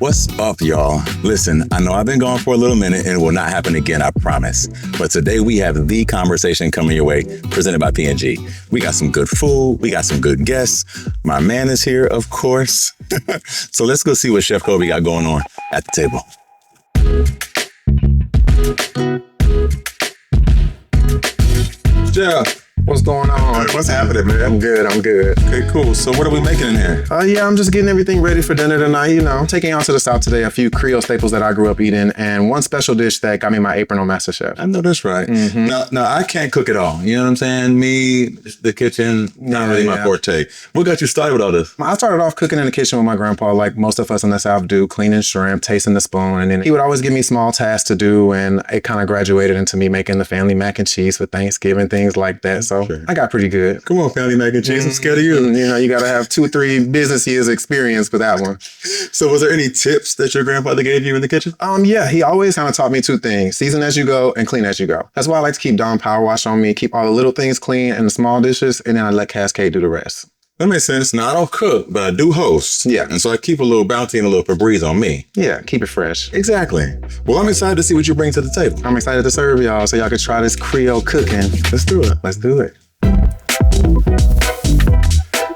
What's up, y'all? Listen, I know I've been gone for a little minute and it will not happen again, I promise. But today we have the conversation coming your way, presented by P&G. We got some good food. We got some good guests. My man is here, of course. So let's go see what Chef Kobe got going on at the table. Chef, what's going on? What's happening, man? I'm good. Okay, cool. So what are we making in here? Yeah, I'm just getting everything ready for dinner tonight. You know, I'm taking out to the South today a few Creole staples that I grew up eating and one special dish that got me my apron on MasterChef. I know that's right. Mm-hmm. Now, I can't cook at all. You know what I'm saying? Me, the kitchen, not really my forte. What got you started with all this? I started off cooking in the kitchen with my grandpa, like most of us in the South do, cleaning shrimp, tasting the spoon, and then he would always give me small tasks to do, and it kind of graduated into me making the family mac and cheese for Thanksgiving, things like that. So I got pretty good. Come on, family mac and cheese. I'm scared of you. You know, you got to have 2 or 3 business years experience for that one. So was there any tips that your grandfather gave you in the kitchen? Yeah, he always kind of taught me 2 things: season as you go and clean as you go. That's why I like to keep Dawn Power Wash on me, keep all the little things clean and the small dishes, and then I let Cascade do the rest. That makes sense. Now, I don't cook, but I do host. Yeah. And so I keep a little bounty and a little Febreze on me. Yeah, keep it fresh. Exactly. Well, I'm excited to see what you bring to the table. I'm excited to serve y'all so y'all can try this Creole cooking. Let's do it. Let's do it.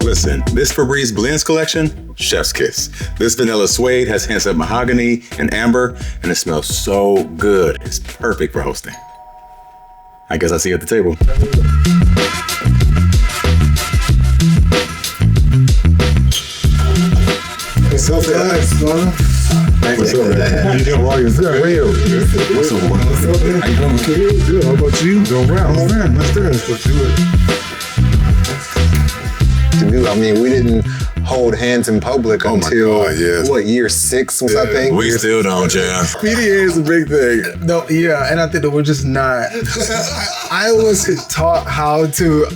Listen, this Febreze Blends collection, chef's kiss. This vanilla suede has hints of mahogany and amber, and it smells so good. It's perfect for hosting. I guess I'll see you at the table. What's up, guys? What's up, man? How you doing? What's up, real? What's up, man? How you doing? Good. How about you? Doing well. Oh, man. Let's do it. Let's do it. I mean, we didn't hold hands in public until, what, year 6 I think? We still don't, yeah. PDA is a big thing. No, yeah, and I think that we're just not. I was taught how to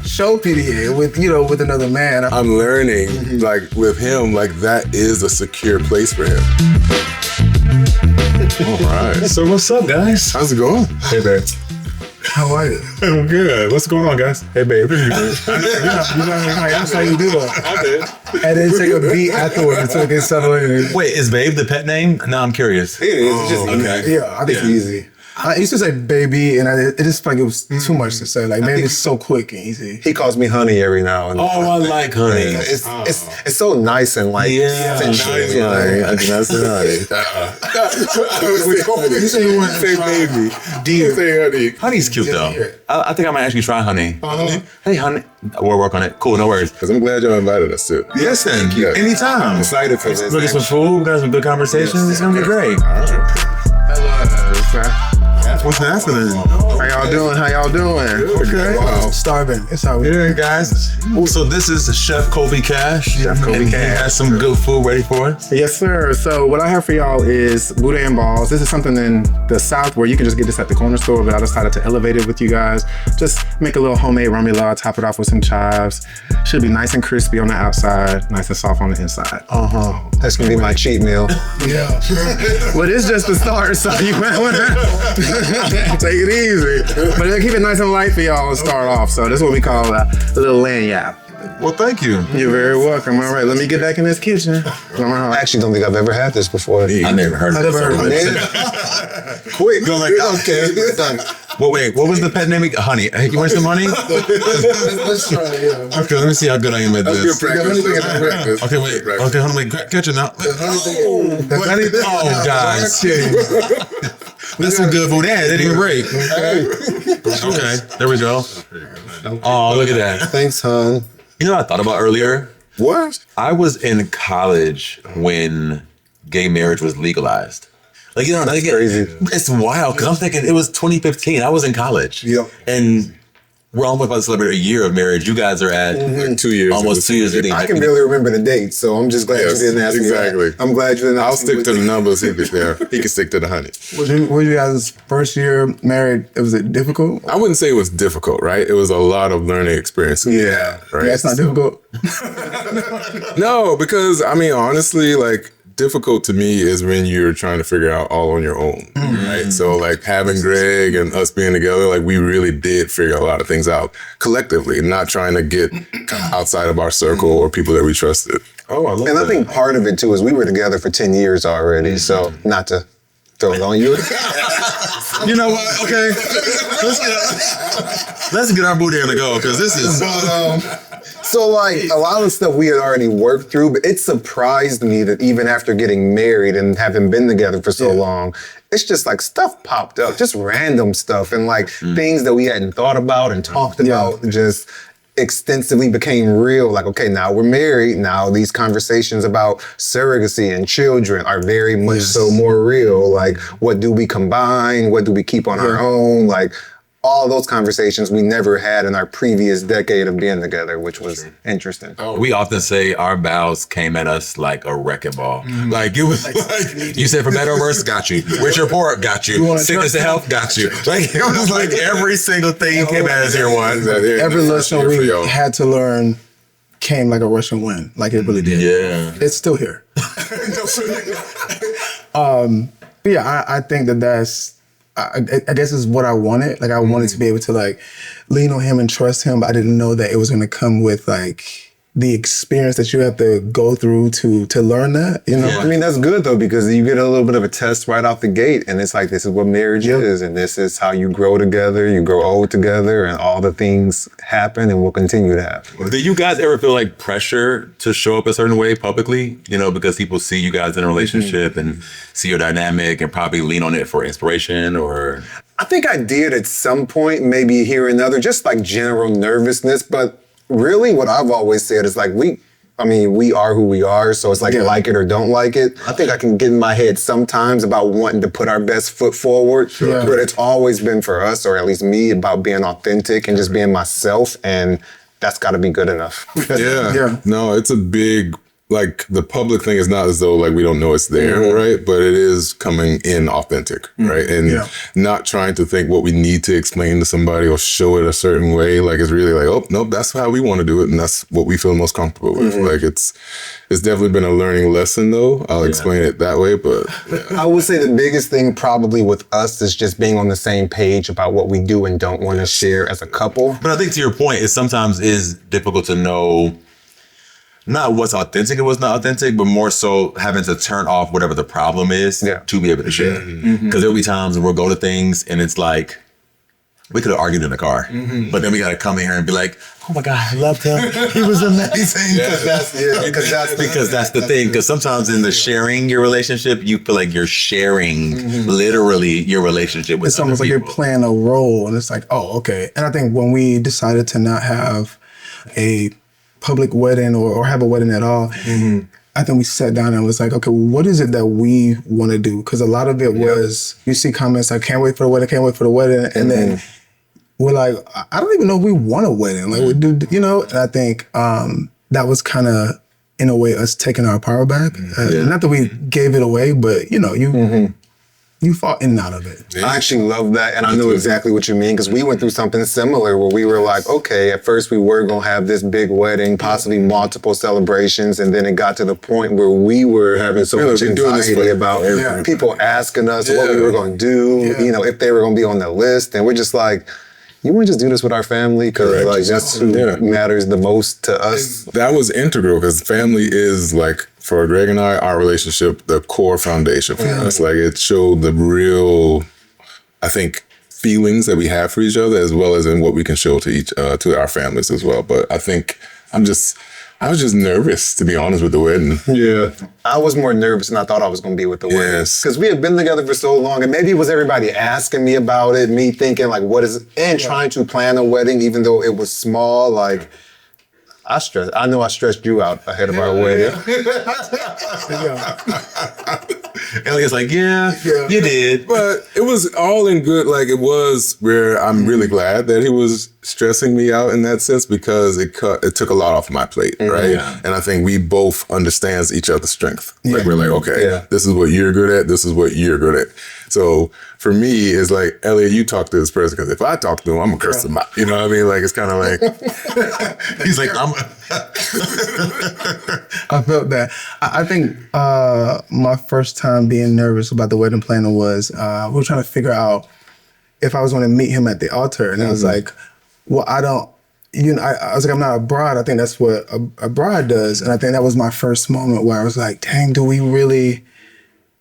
show PDA with another man. I'm learning, like, with him, like, that is a secure place for him. All right. So what's up, guys? How's it going? Hey, babe. How are you? I'm good. What's going on, guys? Hey, babe. That's how you do it. I did. And then take a beat afterwards until it gets settled in. Wait, is Babe the pet name? No, I'm curious. It is. It's just Okay. Yeah, I think it's easy. I used to say baby, and it just felt like it was too much to say. Like, maybe it's so quick and easy. He calls me honey every now and then. Oh, I like honey. It's so nice and like sensual. nice, I can say honey. You say you want to say baby. Dear. Say honey. Honey's cute, though. I think I might actually try honey. Hey, honey. We'll work on it. Cool, no worries. Because I'm glad y'all invited us too. Listen, anytime. I'm excited for this. Look at some food. We got some good conversations. It's going to be great. What's happening? How y'all doing? Okay. Wow. Starving. It's how we Yeah, guys. So this is Chef Kobe Cash. Chef Kobe and Cash. He has some good food ready for us. Yes, sir. So what I have for y'all is boudin balls. This is something in the South where you can just get this at the corner store, but I decided to elevate it with you guys. Just make a little homemade ramula, top it off with some chives. Should be nice and crispy on the outside, nice and soft on the inside. That's gonna be my cheat meal. Yeah. Well, it's just the start, so you might want to take it easy. But keep it nice and light for y'all to start off. So this is what we call a little lanyard. Well, thank you. You're very welcome. All right, let me get back in this kitchen. I actually don't think I've ever had this before. I never heard of it. Quick. Go like, okay. Done. Well, wait, what was the pet name? Honey. Hey, you want some honey? Let's try it, yeah. Okay, let me see how good I am at this. Practice. Okay, wait. Okay, hold on, wait. Catch it now. Oh, guys. That's some good food. That didn't break. Okay, there we go. Oh, look at that. Thanks, hon. You know what I thought about earlier? What? I was in college when gay marriage was legalized. Like, you know, That's crazy. It's wild because I'm thinking it was 2015. I was in college. Yep. And we're almost about to celebrate a year of marriage. You guys are at 2 years. almost 2 years. I can barely remember the date, so I'm just glad you didn't ask me. Exactly. I'm glad you didn't I'll ask me. stick to the numbers. He can stick to the honey. Were you guys' first year married? Was it difficult? I wouldn't say it was difficult, right? It was a lot of learning experiences. Yeah. Right. Yeah, it's not difficult. No, because I mean, honestly, like difficult to me is when you're trying to figure out all on your own, right? So like having Greg and us being together, like we really did figure a lot of things out collectively, not trying to get outside of our circle or people that we trusted. Oh, I love And that. I think part of it too is we were together for 10 years already, so not to throw it on you. You know what? Okay, let's get our booty on the go because this is. So like a lot of the stuff we had already worked through, but it surprised me that even after getting married and having been together for so long, it's just like stuff popped up, just random stuff and like things that we hadn't thought about and talked about just extensively became real. Like, okay, now we're married. Now these conversations about surrogacy and children are very much so more real. Like, what do we combine? What do we keep on our own? Like, all those conversations we never had in our previous decade of being together, which was interesting. We often say our vows came at us like a wrecking ball. Like it was like you said, for better or worse, got you. With your poor, got you. Sickness and health, got you. Like it was like every single thing came at us here once. Every lesson we had to learn came like a Russian wind, like it really did. Yeah, it's still here. But yeah, I think that's. I guess is what I wanted. Like I wanted to be able to like lean on him and trust him, but I didn't know that it was going to come with like the experience that you have to go through to learn that, you know? I mean, that's good though, because you get a little bit of a test right out the gate and it's like, this is what marriage is and this is how you grow together, you grow old together and all the things happen and will continue to happen. Do you guys ever feel like pressure to show up a certain way publicly? You know, because people see you guys in a relationship and see your dynamic and probably lean on it for inspiration or... I think I did at some point, maybe here and other, just like general nervousness, but really what I've always said is like, we are who we are, so it's like like it or don't like it. I think I can get in my head sometimes about wanting to put our best foot forward, but it's always been for us, or at least me, about being authentic and just being myself, and that's gotta be good enough. No, it's a big, like the public thing is not as though like we don't know it's there, right? But it is coming in authentic, right? And not trying to think what we need to explain to somebody or show it a certain way. Like it's really like, oh, nope, that's how we want to do it. And that's what we feel most comfortable with. Like it's definitely been a learning lesson though. I'll explain it that way, but. I would say the biggest thing probably with us is just being on the same page about what we do and don't want to share as a couple. But I think to your point, it sometimes is difficult to know not what's authentic and what's not authentic, but more so having to turn off whatever the problem is to be able to share. Because there'll be times when we'll go to things and it's like, we could have argued in the car, but then we got to come in here and be like, oh my God, I loved him. He was amazing. Because that's the thing. Because sometimes in the sharing your relationship, you feel like you're sharing literally your relationship with It's almost like you're playing a role and it's like, oh, okay. And I think when we decided to not have a public wedding or have a wedding at all, I think we sat down and was like, okay, what is it that we want to do? Because a lot of it was, you see comments like, can't wait for the wedding, can't wait for the wedding. And then we're like, I don't even know if we want a wedding. Like, we do, you know? And I think that was kind of, in a way, us taking our power back. Not that we gave it away, but, you know, you fought in and out of it. I actually love that, and I know exactly what you mean, because we went through something similar where we were like, okay, at first we were going to have this big wedding, possibly multiple celebrations, and then it got to the point where we were having so much anxiety about people asking us what we were going to do, you know, if they were going to be on the list, and we're just like, you want to just do this with our family? Because like that's who matters the most to us. That was integral because family is like, for Greg and I, our relationship, the core foundation for us. Like it showed the real, I think, feelings that we have for each other as well as in what we can show to to our families as well. But I think I was just nervous, to be honest, with the wedding. I was more nervous than I thought I was going to be with the wedding. Because we had been together for so long, and maybe it was everybody asking me about it, me thinking like, what is it? And trying to plan a wedding, even though it was small, like, I know I stressed you out ahead of our wedding. Elliot's like, yeah, you did. But it was all in good, like it was where I'm really glad that he was stressing me out in that sense because it took a lot off my plate, right? And I think we both understands each other's strength. Like we're like, okay, this is what you're good at, this is what you're good at. So for me, it's like, Elliot, you talk to this person because if I talk to him, I'm gonna curse him out. You know what I mean? Like it's kind of like he's like, I felt that. I think my first time being nervous about the wedding planner was we were trying to figure out if I was going to meet him at the altar. And I was like, well, I don't, I was like, I'm not a bride. I think that's what a bride does. And I think that was my first moment where I was like, dang, do we really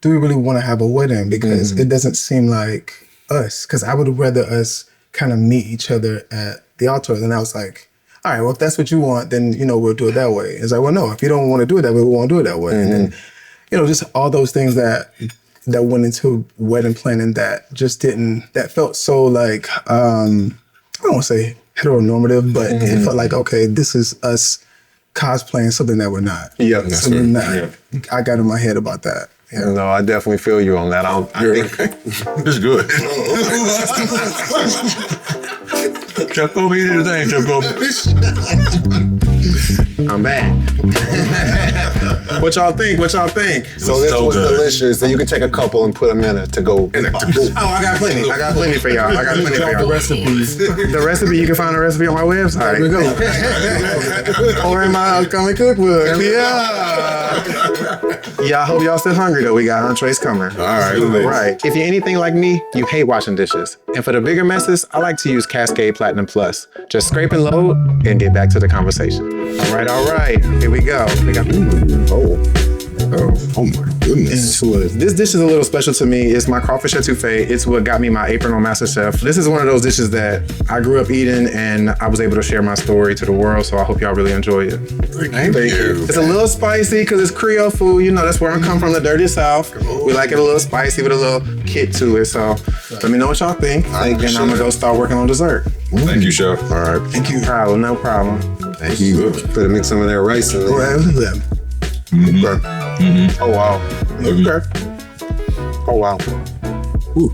want to have a wedding? Because it doesn't seem like us. Because I would rather us kind of meet each other at the altar. And I was like, all right, well, if that's what you want, then, we'll do it that way. It's like, well, no, if you don't want to do it that way, we won't do it that way. And then, just all those things that went into wedding planning that just that felt so like, I don't want to say heteronormative, but it felt like, okay, this is us cosplaying something that we're not. Yeah, something that I got in my head about that. Yeah. No, I definitely feel you on that. I think It's good. Chuck over here today, Chuck over. I'm back. What y'all think? so. This was delicious, and you can take a couple and put them in a to-go. Oh, I got plenty for y'all. The recipe, you can find the recipe on my website. There we go. Or in my upcoming cookbook. Yeah. Yeah, I hope y'all still hungry though. We got entrees coming. All right. Right. If you're anything like me, you hate washing dishes. And for the bigger messes, I like to use Cascade Platinum Plus. Just scrape and load and get back to the conversation. All right. Here we go. We got Oh my goodness. This dish is a little special to me. It's my crawfish etouffee. It's what got me my apron on MasterChef. This is one of those dishes that I grew up eating and I was able to share my story to the world. So I hope y'all really enjoy it. Thank you. It's a little spicy because it's Creole food. That's where I come from, the dirty South. We like it a little spicy with a little kick to it. So let me know what y'all think. And I'm going to go start working on dessert. Thank you, chef. All right. Thank you. No problem. Thank you. Better mix some of that rice in there. Oh, wow. Okay. Oh, wow. Ooh.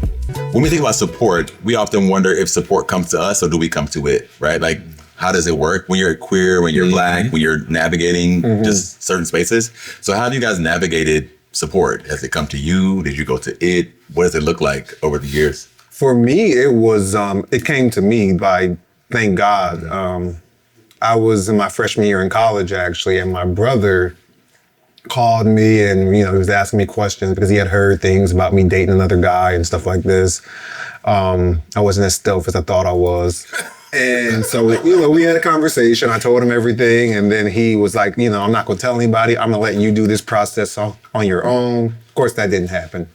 When we think about support, we often wonder if support comes to us or do we come to it, right? Like, how does it work when you're queer, when you're Black, when you're navigating just certain spaces? So how have you guys navigated support? Has it come to you? Did you go to it? What does it look like over the years? For me, it was, it came to me by, thank God. I was in my freshman year in college, actually, and my brother called me and, he was asking me questions because he had heard things about me dating another guy and stuff like this. I wasn't as stealth as I thought I was. And so, we had a conversation. I told him everything. And then he was like, I'm not going to tell anybody. I'm going to let you do this process on your own. Of course, that didn't happen.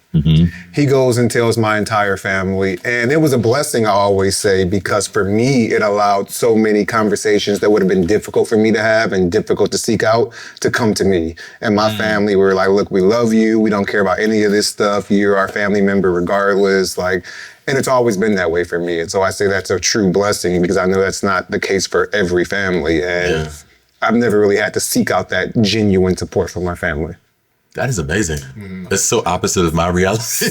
He goes and tells my entire family. And it was a blessing, I always say, because for me, it allowed so many conversations that would have been difficult for me to have and difficult to seek out to come to me. And my family were like, look, we love you. We don't care about any of this stuff. You're our family member regardless. And it's always been that way for me. And so I say that's a true blessing because I know that's not the case for every family. And I've never really had to seek out that genuine support from my family. That is amazing. It's so opposite of my reality.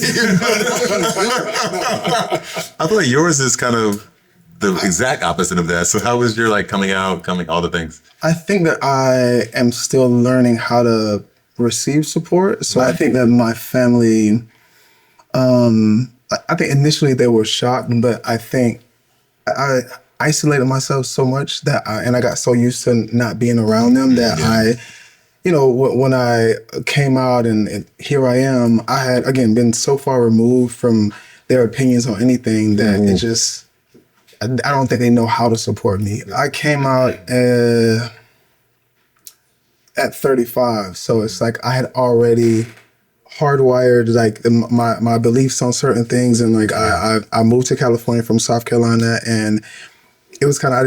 I feel like yours is kind of the exact opposite of that. So how was your coming out, all the things? I think that I am still learning how to receive support. So I think that my family, I think initially they were shocked, but I think I isolated myself so much that I got so used to not being around them that when I came out and here I am, I had, again, been so far removed from their opinions on anything that it just, I don't think they know how to support me. I came out at 35, so it's like I had already hardwired my beliefs on certain things, and I moved to California from South Carolina, and it was kind of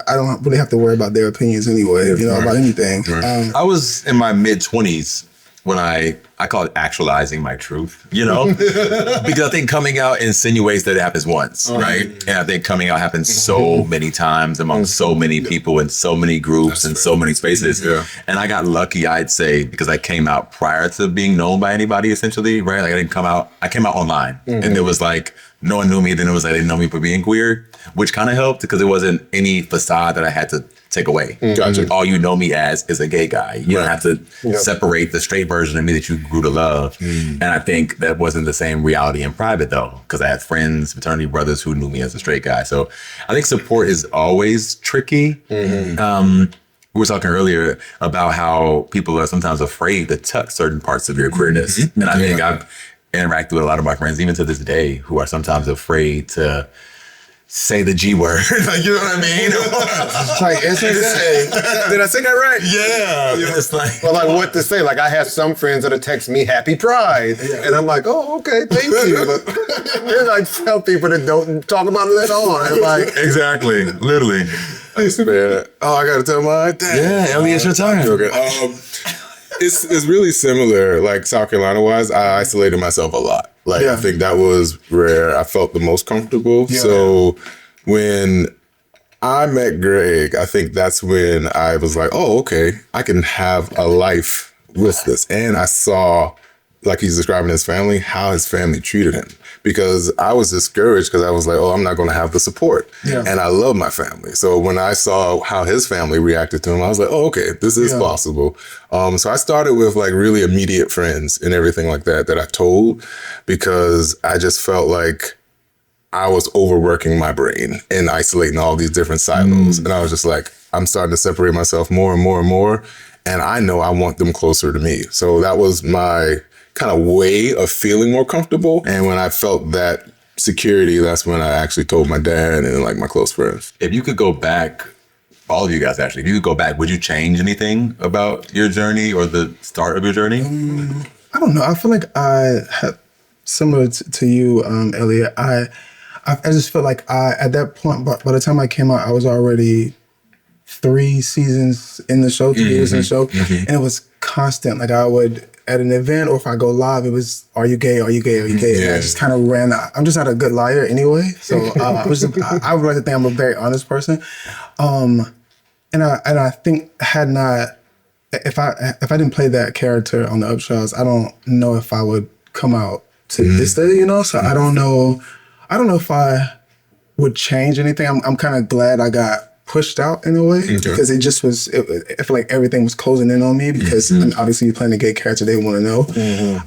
I don't really have to worry about their opinions anyway, about anything. Right. I was in my mid-20s when I call it actualizing my truth, because I think coming out insinuates that it happens once, right? And I think coming out happens so many times among so many people in so many groups and so many spaces. Yeah. And I got lucky, I'd say, because I came out prior to being known by anybody, essentially, right? I came out online, and it was no one knew me. Then it was they didn't know me for being queer, which kind of helped because it wasn't any facade that I had to take away. Gotcha. All you know me as is a gay guy. You don't have to separate the straight version of me that you grew to love. And I think that wasn't the same reality in private though, because I had friends, fraternity brothers who knew me as a straight guy. So I think support is always tricky. we were talking earlier about how people are sometimes afraid to touch certain parts of your queerness. And I think I've interacted with a lot of my friends, even to this day, who are sometimes afraid to say the G word. Like, you know what I mean? Like, did I say that right? Yeah. It's like, Well, like what to say? Like I have some friends that'll text me Happy Pride. And I'm like, oh, okay, thank you. But then I tell people that don't talk about it at all. And like, exactly. Literally. Man. Oh, I gotta tell my dad. Yeah, Ellie, it's your turn. Okay. It's really similar. Like South Carolina wise, I isolated myself a lot. Like I think that was where I felt the most comfortable. So when I met Greg, I think that's when I was like, oh, okay, I can have a life with this. And I saw, like he's describing his family, how his family treated him. Because I was discouraged because I was like, oh, I'm not going to have the support. And I love my family. So when I saw how his family reacted to him, I was like, oh, okay, this is possible. So I started with like really immediate friends and everything like that I told, because I just felt like I was overworking my brain and isolating all these different silos. And I was just like, I'm starting to separate myself more and more and more. And I know I want them closer to me. So that was my kind of way of feeling more comfortable. And when I felt that security, that's when I actually told my dad and like my close friends. If you could go back, all of you guys actually, if you could go back, would you change anything about your journey or the start of your journey? I don't know. I feel like I had, similar to you, Elliot, I just felt like at that point, by the time I came out, I was already 3 seasons in the show, 3 years in the show. And it was constant. Like I would, at an event or if I go live, it was, are you gay? Are you gay? Are you gay? And I just kind of I'm just not a good liar anyway. So I would like to think I'm a very honest person. And I think if I didn't play that character on the Upshaws, I don't know if I would come out to this day, you know? So I don't know if I would change anything. I'm kind of glad I got pushed out in a way because it just was, I feel like everything was closing in on me because obviously you're playing a gay character, they want to know.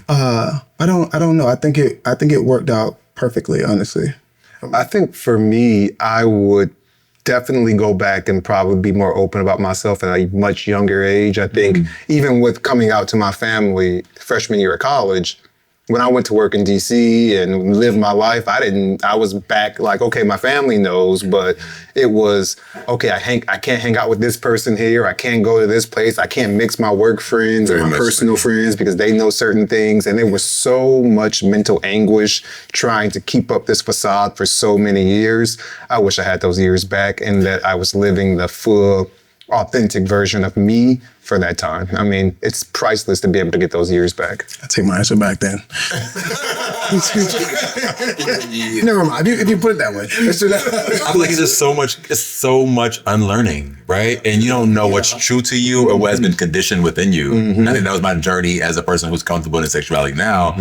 I don't know. I think it worked out perfectly, honestly. I think for me, I would definitely go back and probably be more open about myself at a much younger age. I think even with coming out to my family freshman year of college, when I went to work in DC and lived my life, I was back like, okay, my family knows, but it was, okay, I can't hang out with this person here. I can't go to this place. I can't mix my work friends and my personal friends because they know certain things. And there was so much mental anguish trying to keep up this facade for so many years. I wish I had those years back and that I was living the full, authentic version of me for that time. I mean, it's priceless to be able to get those years back. I take my answer back then. Never mind. If you put it that way. I feel like it's so much unlearning, right? And you don't know what's true to you or what has been conditioned within you. And I think that was my journey as a person who's comfortable in sexuality now.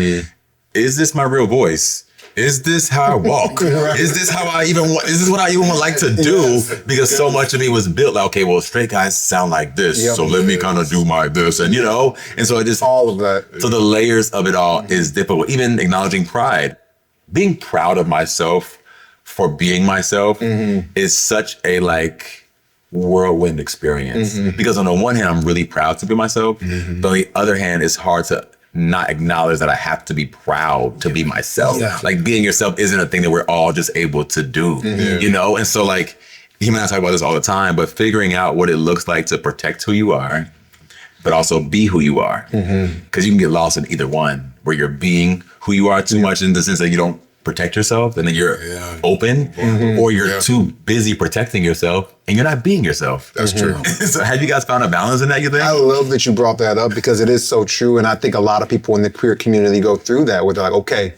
Is this my real voice? Is this how I walk? Is this what I even would like to do? Because so much of me was built like, okay, well, straight guys sound like this. So let me kind of do my this. And, and so it just, all of that. So the layers of it all is difficult. Even acknowledging pride, being proud of myself for being myself is such a whirlwind experience. Because on the one hand, I'm really proud to be myself. But on the other hand, it's hard to not acknowledge that I have to be proud to be myself. Like being yourself isn't a thing that we're all just able to do, And so him and I talk about this all the time, but figuring out what it looks like to protect who you are, but also be who you are. Because you can get lost in either one, where you're being who you are too much in the sense that you don't protect yourself and then you're open, or you're too busy protecting yourself and you're not being yourself. That's true. So have you guys found a balance in that, you think? I love that you brought that up because it is so true. And I think a lot of people in the queer community go through that where they're like, okay,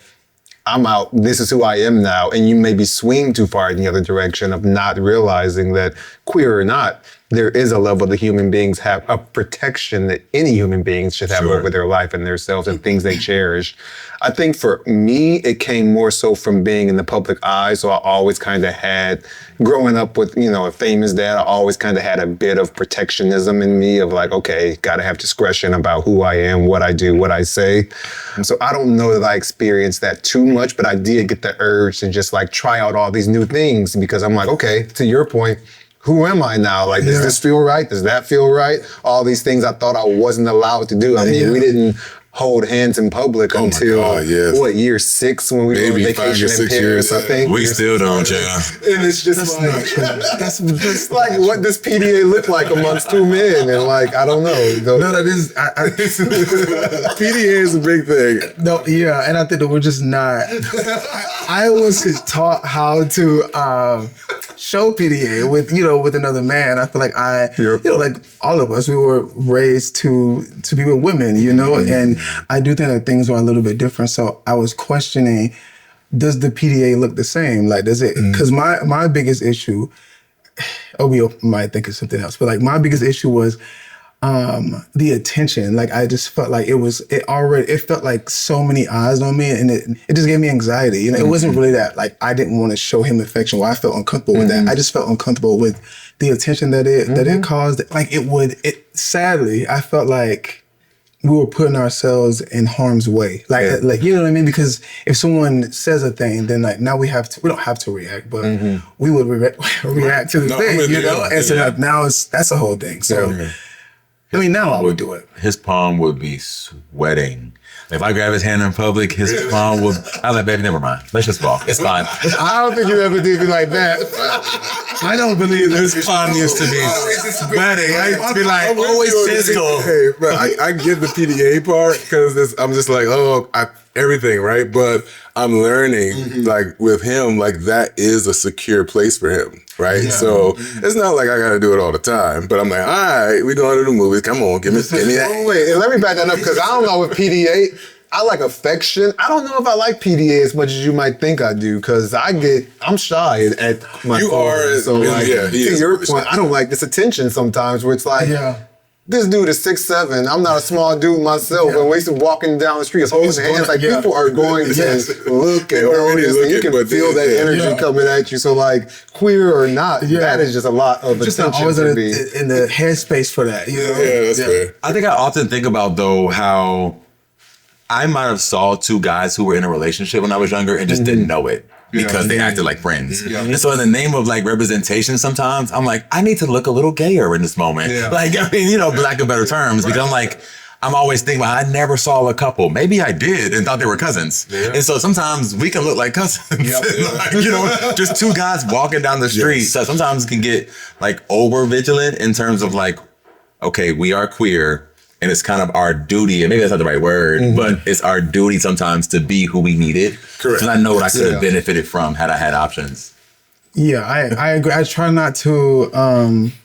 I'm out, this is who I am now. And you maybe swing too far in the other direction of not realizing that queer or not, there is a level that human beings have, a protection that any human beings should have over their life and themselves and things they cherish. I think for me, it came more so from being in the public eye. So I always kind of had, growing up with, a famous dad, I always kind of had a bit of protectionism in me of like, okay, gotta have discretion about who I am, what I do, what I say. And so I don't know that I experienced that too much, but I did get the urge to just try out all these new things because I'm like, okay, to your point, who am I now? Like, does this feel right? Does that feel right? All these things I thought I wasn't allowed to do. I mean, we didn't hold hands in public until what, year 6 when we were on vacation in Paris, I think. We still don't, yeah. And it's just that's just like, what does PDA look like amongst 2 men? And like, I don't know. No, that is PDA is a big thing. No, yeah, and I think that we're just not. I was taught how to show PDA with another man. I feel like like all of us, we were raised to be with women, and I do think that things are a little bit different. So I was questioning, does the PDA look the same? Like, does it? Because my biggest issue, OBO might think it's something else, but like my biggest issue was the attention. Like, I just felt like it felt like so many eyes on me, and it just gave me anxiety. It wasn't really that like I didn't want to show him affection, or I felt uncomfortable with that. I just felt uncomfortable with the attention that it caused. Like, sadly, I felt like we were putting ourselves in harm's way. Like you know what I mean? Because if someone says a thing, then like now we don't have to react, but we would react to the thing, And so like now that's a whole thing. So I mean, now I would do it. His palm would be sweating. If I grab his hand in public, his palm would. I'm like, baby, never mind. Let's just walk. It's fine. I don't think you ever did me like that. I don't believe his palm used to be sweating. I used to be like, always physical. Hey, but I get the PDA part because I'm just like, everything, right? But I'm learning, like with him, like that is a secure place for him, right? Yeah. So it's not like I got to do it all the time, but I'm like, all right, we going to the movies. Come on, give me that. Oh, wait, and let me back that up because I don't know with PDA. I like affection. I don't know if I like PDA as much as you might think I do because I'm shy at my phone. So like, to your point, I don't like this attention sometimes where it's like, this dude is 6'7". I'm not a small dude myself. And we're walking down the street, holding hands. Like, people are going to look and notice, and you can feel that energy coming at you. So, like, queer or not, that is just a lot of just attention. Always in the headspace for that. Yeah, that's fair. I think I often think about, though, how I might have saw 2 guys who were in a relationship when I was younger and just didn't know it. Because they acted like friends. And so in the name of like representation, sometimes I'm like, I need to look a little gayer in this moment. Like, I mean, lack of better terms, because I'm always thinking about, I never saw a couple. Maybe I did and thought they were cousins. And so sometimes we can look like cousins. Like, just 2 guys walking down the street. So sometimes it can get like over vigilant in terms of like, okay, we are queer. And it's kind of our duty, and maybe that's not the right word, but it's our duty sometimes to be who we needed. Correct. Because I know what I could have benefited from had I had options. Yeah, I agree. I try not to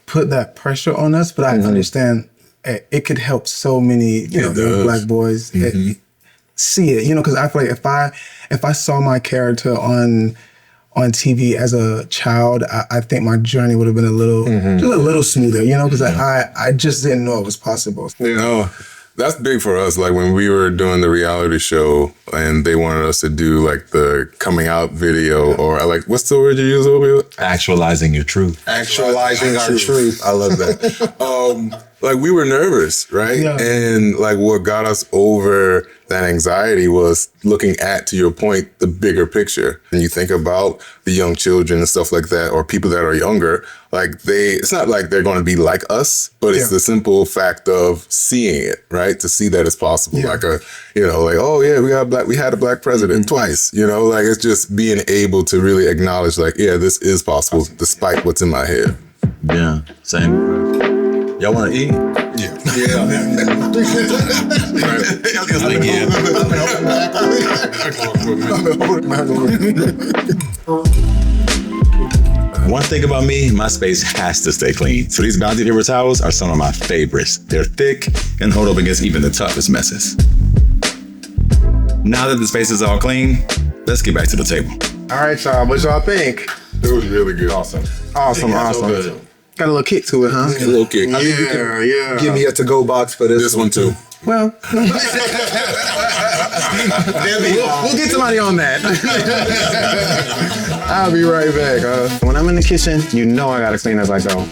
put that pressure on us, but I understand it could help so many Black boys see it. Because I feel like if I saw my character on TV as a child, I think my journey would have been a little smoother, because I just didn't know it was possible. That's big for us. Like when we were doing the reality show and they wanted us to do like the coming out video or like, what's the word you use, Obi? Actualizing your truth. Actualizing our truth. I love that. Like we were nervous, right? Yeah. And like what got us over that anxiety was looking at, to your point, the bigger picture. And you think about the young children and stuff like that, or people that are younger, like it's not like they're going to be like us, but it's the simple fact of seeing it, right? To see that it's possible. Like we had a Black president twice, like it's just being able to really acknowledge like, this is possible despite what's in my head. Yeah, same. Y'all want to eat? Yeah. One thing about me, my space has to stay clean. So these Bounty paper towels are some of my favorites. They're thick and hold up against even the toughest messes. Now that the space is all clean, let's get back to the table. All right, y'all. What y'all think? It was really good. Awesome. So got a little kick to it, huh? A little kick. Yeah. Give me a to-go box for this one too. Well, we'll get somebody on that. I'll be right back. When I'm in the kitchen, I gotta clean as I go.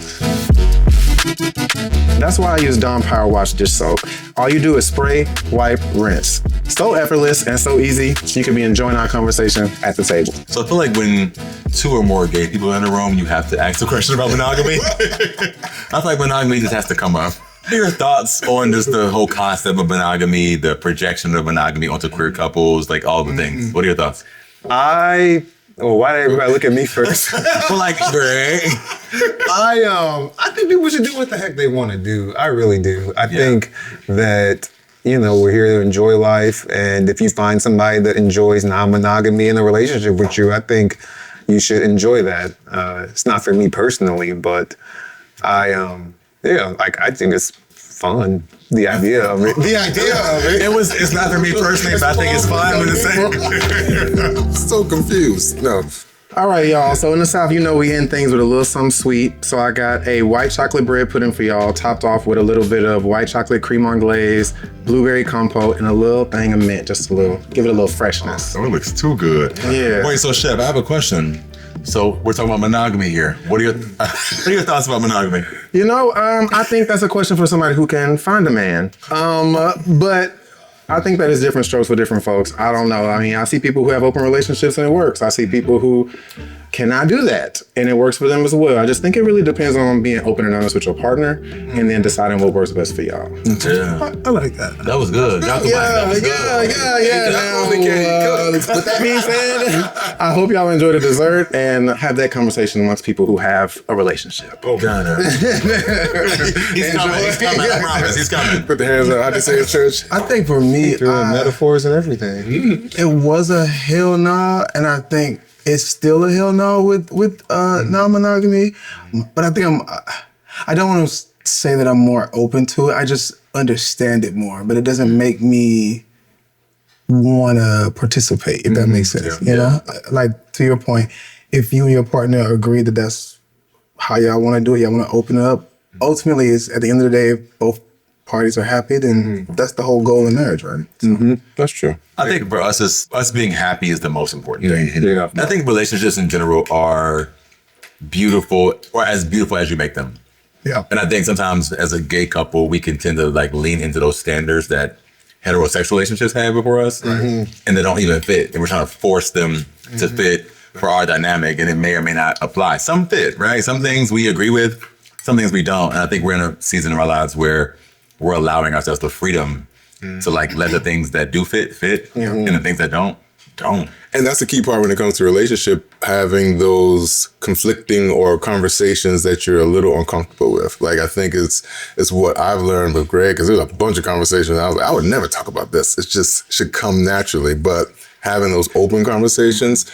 That's why I use Dawn Power Wash dish soap. All you do is spray, wipe, rinse. So effortless and so easy, you could be enjoying our conversation at the table. So I feel like when two or more gay people are in a room, you have to ask the question about monogamy. I feel like monogamy just has to come up. What are your thoughts on just the whole concept of monogamy, the projection of monogamy onto queer couples, like all the things? What are your thoughts? Why did everybody look at me first? Well, like, Greg. I think people should do what the heck they want to do. I really do. I think that, we're here to enjoy life. And if you find somebody that enjoys non-monogamy in a relationship with you, I think you should enjoy that. It's not for me personally, but I think it's fun. The idea of it. It's not for me personally, but I think it's fun with the same. I'm so confused. No. All right, y'all. So in the South, we end things with a little something sweet. So I got a white chocolate bread pudding for y'all, topped off with a little bit of white chocolate cream on glaze, blueberry compote, and a little thing of mint. Just give it a little freshness. Oh, it looks too good. Yeah. Wait, so Chef, I have a question. So we're talking about monogamy here. What are your thoughts about monogamy? I think that's a question for somebody who can find a man. But I think that is different strokes for different folks. I don't know. I mean, I see people who have open relationships and it works. I see people who cannot do that and it works for them as well. I just think it really depends on being open and honest with your partner and then deciding what works best for y'all. Yeah. I like that. That was good. Yeah. With that being said, I hope y'all enjoy the dessert and have that conversation amongst people who have a relationship. Oh, God. He's coming. I promise. He's coming. Put the hands up. I just say in church. I think for me, Metaphors and everything. it was a hell no, and I think it's still a hell no with non-monogamy. But I think I don't want to say that I'm more open to it. I just understand it more, but it doesn't make me want to participate, if that makes sense. You know, like to your point, if you and your partner agree that that's how y'all want to do it, y'all want to open it up. Ultimately, it's at the end of the day, if both parties are happy, then that's the whole goal of marriage, right? So. That's true. I think for us, us being happy is the most important thing. Yeah. I think relationships in general are beautiful, or as beautiful as you make them. Yeah. And I think sometimes as a gay couple, we can tend to lean into those standards that heterosexual relationships have before us, and they don't even fit. And we're trying to force them to fit for our dynamic, and it may or may not apply. Some fit, right? Some things we agree with, some things we don't. And I think we're in a season of our lives where we're allowing ourselves the freedom to let the things that do fit, and the things that don't. And that's the key part when it comes to relationship, having those conflicting or conversations that you're a little uncomfortable with. Like, I think it's what I've learned with Greg, because there's a bunch of conversations. I was like, I would never talk about this. It just should come naturally. But having those open conversations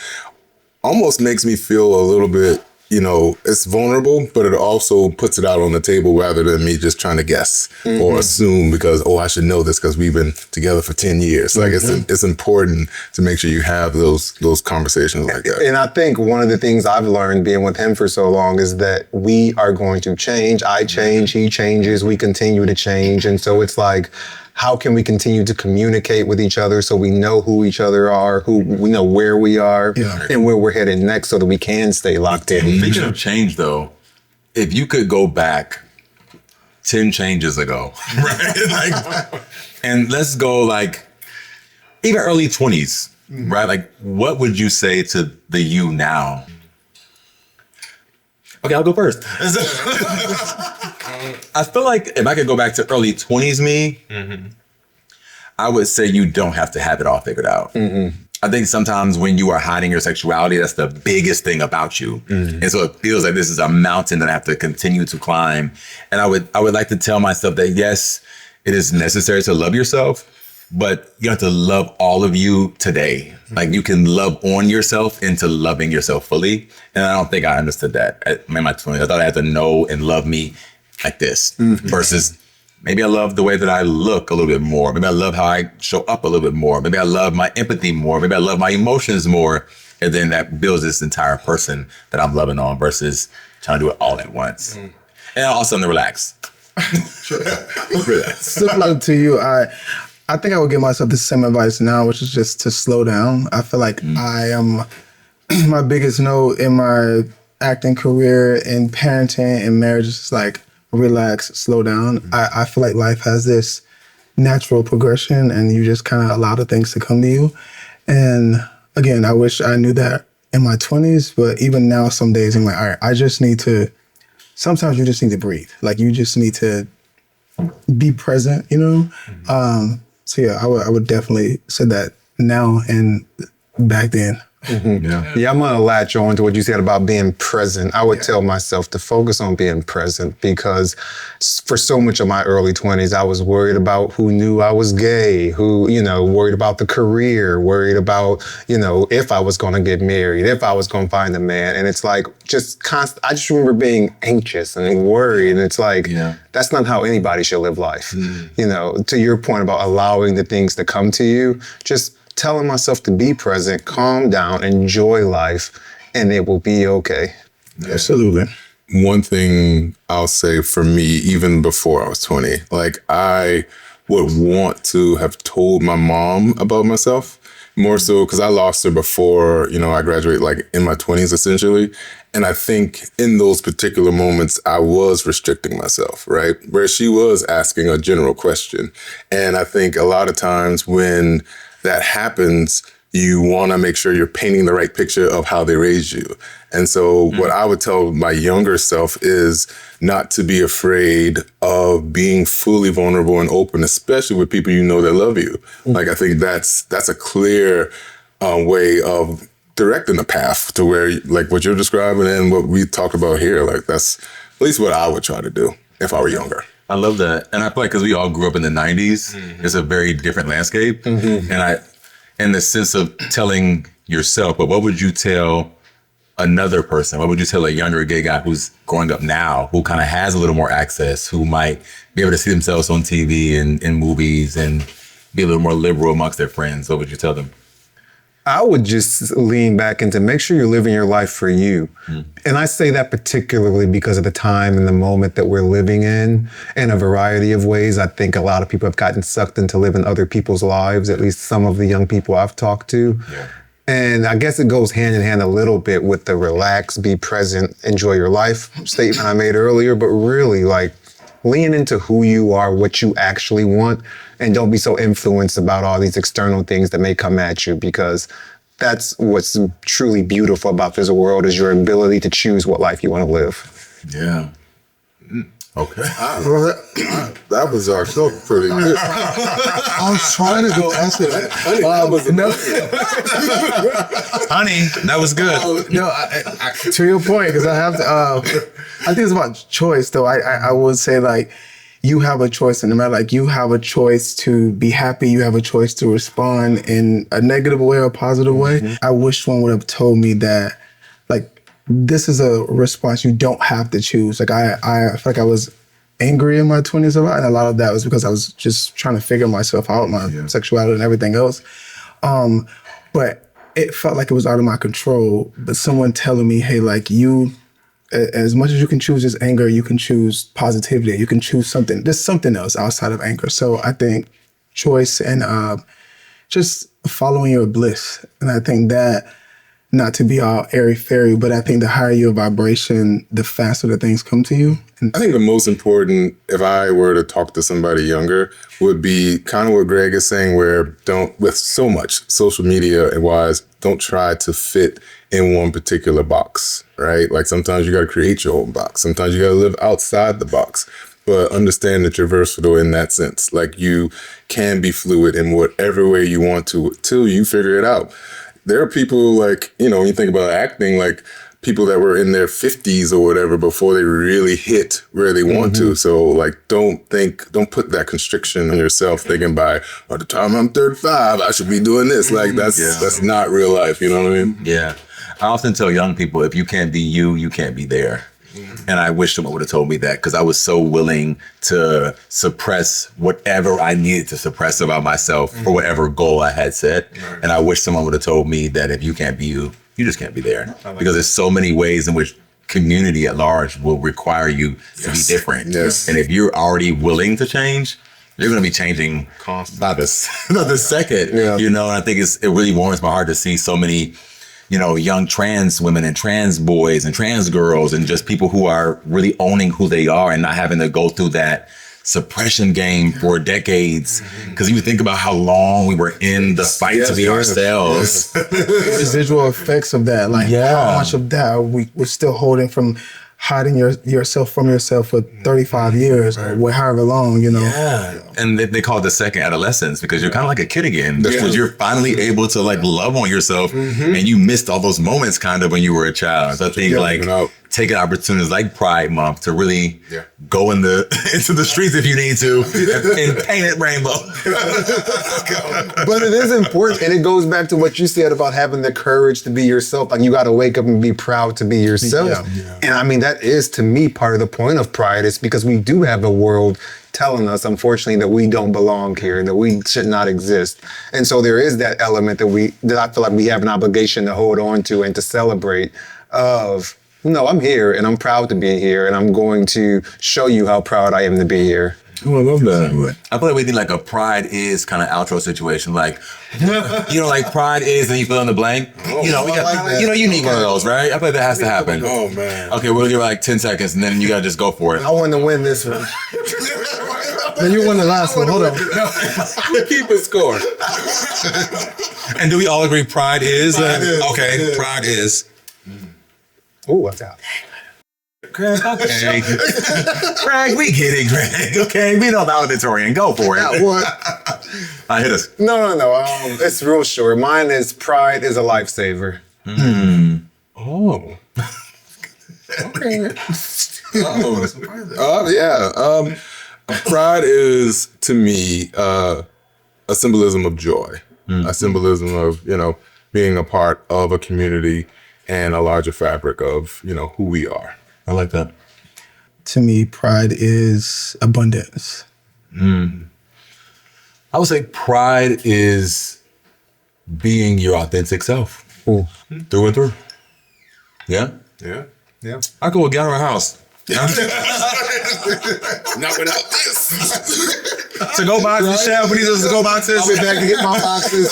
almost makes me feel a little bit, it's vulnerable, but it also puts it out on the table rather than me just trying to guess or assume because, I should know this because we've been together for 10 years. Like it's important to make sure you have those conversations like that. And I think one of the things I've learned being with him for so long is that we are going to change. I change, he changes, we continue to change. And so it's like, how can we continue to communicate with each other so we know who each other are, who we know where we are, and where we're headed next so that we can stay locked in. Speaking of change, though, if you could go back 10 changes ago, right? And let's go even early 20s, right? What would you say to the you now? Okay, I'll go first. I feel like if I could go back to early 20s me, I would say you don't have to have it all figured out. I think sometimes when you are hiding your sexuality, that's the biggest thing about you. And so it feels like this is a mountain that I have to continue to climb. And I would like to tell myself that, yes, it is necessary to love yourself, but you have to love all of you today. You can love on yourself into loving yourself fully. And I don't think I understood that in my 20s. I thought I had to know and love me like this versus maybe I love the way that I look a little bit more. Maybe I love how I show up a little bit more. Maybe I love my empathy more. Maybe I love my emotions more. And then that builds this entire person that I'm loving on versus trying to do it all at once. And also to relax. Relax. Similar to you, I think I would give myself the same advice now, which is just to slow down. I feel like I am my biggest no in my acting career, in parenting, in marriage is relax, slow down. I feel like life has this natural progression and you just kind of allow the things to come to you. And again, I wish I knew that in my 20s, but even now, some days I'm like, all right, sometimes you just need to breathe. Like you just need to be present, you know? So yeah, I would definitely say that now and back then. Yeah, I'm gonna latch on to what you said about being present. I would tell myself to focus on being present because for so much of my early 20s, I was worried about who knew I was gay, worried about the career, worried about, if I was gonna get married, if I was gonna find a man. And it's like just constant. I just remember being anxious and worried. And it's like, that's not how anybody should live life. To your point about allowing the things to come to you, just telling myself to be present, calm down, enjoy life, and it will be okay. Absolutely. One thing I'll say for me, even before I was 20, like I would want to have told my mom about myself more so because I lost her before, I graduated like in my 20s essentially. And I think in those particular moments, I was restricting myself, right? Where she was asking a general question. And I think a lot of times when that happens, you want to make sure you're painting the right picture of how they raised you. And so what I would tell my younger self is not to be afraid of being fully vulnerable and open, especially with people that love you. Like, I think that's a clear way of directing the path to where, like what you're describing and what we talked about here, like that's at least what I would try to do if I were younger. I love that. And I feel like because we all grew up in the 90s, it's a very different landscape. And in the sense of telling yourself, but what would you tell another person? What would you tell a younger gay guy who's growing up now, who kind of has a little more access, who might be able to see themselves on TV and in movies and be a little more liberal amongst their friends? What would you tell them? I would just lean back into make sure you're living your life for you. And I say that particularly because of the time and the moment that we're living in a variety of ways. I think a lot of people have gotten sucked into living other people's lives, at least some of the young people I've talked to. And I guess it goes hand in hand a little bit with the relax, be present, enjoy your life statement I made earlier, but really like lean into who you are, what you actually want, and don't be so influenced about all these external things that may come at you, because that's what's truly beautiful about this world is your ability to choose what life you want to live. Yeah. Okay. That was our show pretty good. I was trying to go answer that. Honey, that was good. No, to your point, because I have to, I think it's about choice, though. I would say, like, you have a choice in the matter. Like, you have a choice to be happy. You have a choice to respond in a negative way or a positive way. I wish someone would have told me that, like, this is a response you don't have to choose. Like, I feel like I was angry in my 20s a lot, and a lot of that was because I was just trying to figure myself out, my sexuality and everything else. But it felt like it was out of my control. But someone telling me, hey, like, you, as much as you can choose this anger, you can choose positivity. You can choose something. There's something else outside of anger. So I think choice and just following your bliss. And I think that, not to be all airy-fairy, but I think the higher your vibration, the faster the things come to you. I think the most important, if I were to talk to somebody younger, would be kind of what Greg is saying, where with so much social media and wise, don't try to fit in one particular box, right? Like sometimes you got to create your own box. Sometimes you got to live outside the box, but understand that you're versatile in that sense. Like you can be fluid in whatever way you want to till you figure it out. There are people like, when you think about acting, like people that were in their 50s or whatever before they really hit where they want to. So like, don't put that constriction on yourself thinking by the time I'm 35, I should be doing this. Like that's not real life. You know what I mean? Yeah. I often tell young people, if you can't be you, you can't be there. And I wish someone would have told me that, because I was so willing to suppress whatever I needed to suppress about myself for whatever goal I had set. And I wish someone would have told me that if you can't be you, you just can't be there. Because there's so many ways in which community at large will require you to be different. And if you're already willing to change, you're going to be changing not the second, and I think it really warms my heart to see so many young trans women and trans boys and trans girls and just people who are really owning who they are and not having to go through that suppression game for decades. Because you think about how long we were in the fight to be ourselves. Residual effects of that, like how much of that we're still holding from hiding yourself from yourself for 35 years or however long, Yeah. And they call it the second adolescence because you're kind of like a kid again. Because you're finally able to like love on yourself and you missed all those moments kind of when you were a child. So I think taking opportunities like Pride Month to really go into the streets if you need to and paint it rainbow. But it is important, and it goes back to what you said about having the courage to be yourself. Like, you got to wake up and be proud to be yourself. And I mean, that is, to me, part of the point of Pride, is because we do have a world telling us, unfortunately, that we don't belong here, that we should not exist. And so there is that element that I feel like we have an obligation to hold on to and to celebrate of, no, I'm here and I'm proud to be here and I'm going to show you how proud I am to be here. Oh, I love that. I feel like we need like a Pride is kind of outro situation. Like, like Pride is and you fill in the blank. We got, you need one of those, right? I feel like that has to happen. Oh, man. Okay, we'll give like 10 seconds and then you got to just go for it. I want to win this one. Then you won the last one. Hold on. Keep it score. And do we all agree Pride is? Okay, Pride is. Oh, watch out. Greg, okay. Greg, we get it, Greg. Okay, we know the valedictorian. Go for it. Yeah, what? Hit us. No. It's real short. Mine is Pride is a lifesaver. Oh. Okay. Pride is, to me, a symbolism of joy, a symbolism of, being a part of a community and a larger fabric of, who we are. I like that. To me, Pride is abundance. I would say Pride is being your authentic self. Through and through. Yeah? Yeah. I could get out of our house. Not without this. To go buy the shelf, we need to go buy this. I'll be back to get my boxes.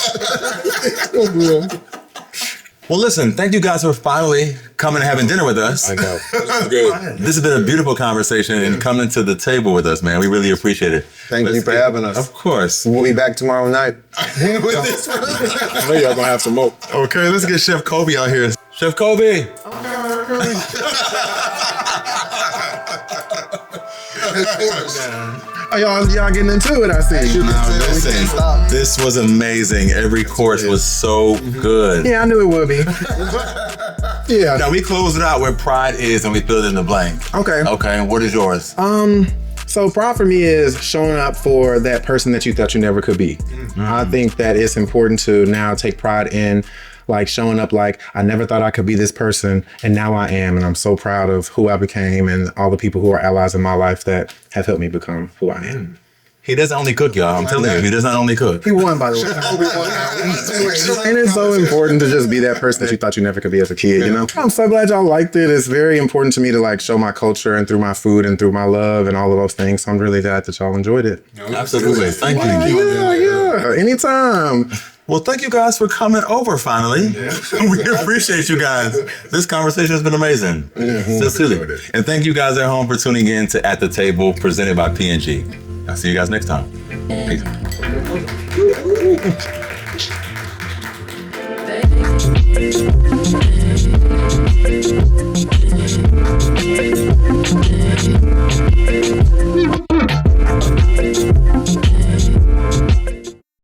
Well, listen, thank you guys for finally coming and having dinner with us. I know. Good. This has been a beautiful conversation and coming to the table with us, man. We really appreciate it. Thank you for having us. Of course. We'll be back tomorrow night. I know y'all gonna have some more. Okay, let's get Chef Kobe out here. Chef Kobe. Oh, y'all getting into it, I see. Listen, this was amazing. Every course was so good. Yeah, I knew it would be. Yeah. Now we close it out where Pride is and we fill it in the blank. Okay. Okay, and what is yours? So Pride for me is showing up for that person that you thought you never could be. I think that it's important to now take pride in like showing up like, I never thought I could be this person, and now I am, and I'm so proud of who I became and all the people who are allies in my life that have helped me become who I am. He doesn't only cook, y'all. I'm telling you, he does not only cook. He won, by the way. And it's so important to just be that person that you thought you never could be as a kid, I'm so glad y'all liked it. It's very important to me to like show my culture and through my food and through my love and all of those things. So I'm really glad that y'all enjoyed it. Absolutely. Thank you. Yeah. Anytime. Well, thank you guys for coming over finally. We appreciate you guys. This conversation has been amazing. Sincerely. And thank you guys at home for tuning in to At the Table, presented by P&G. I'll see you guys next time. Peace.